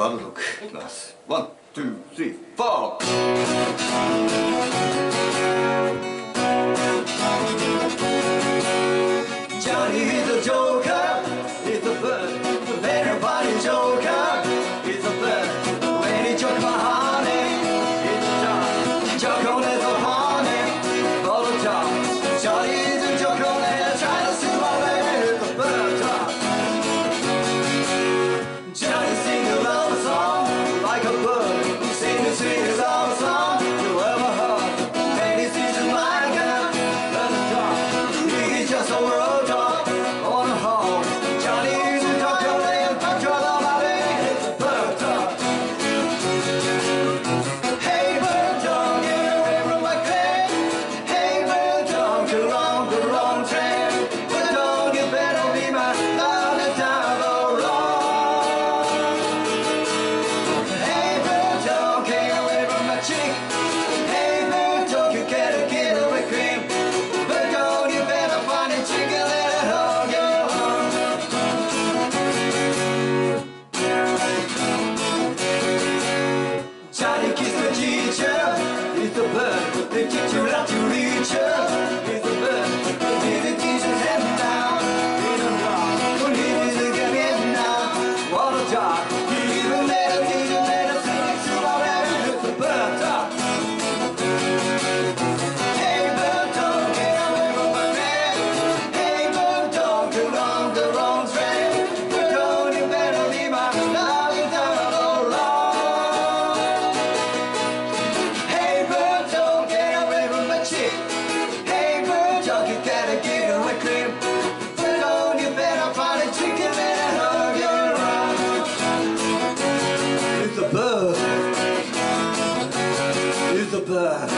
バードドッグいきます。ワン、ツー、スリー、フォー。Johnny is a joker, he's a bird, a very funny joker, he's a bird. When he joke my honey, he's a joke, chocolate so honey, for the job. Johnny is a joker, and try to see my way, he's a bird job. Johnny sing a love song, like a bird, sing the sweetest love song you ever heard. And he sees it like a job, he's just a world job. Johnny kiss the teacher, he's a bird, the teacher not to reach her, he's a bird, he's the teacher's head down, he's a rock, when he is again is now, what a job, he even made a teacher, made a sing to our head, it's a bird dog. Hey bird dog, get away from my bed, hey bird dog, you're on the wrong track, but don't you better leave my love you down the road. Hey bird dog, you gotta get away cream. But don't you better find a chicken and hug your arm. It's a bird. It's a bird.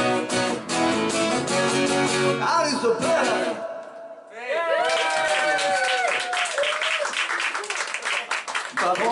Out is a bird. Bravo,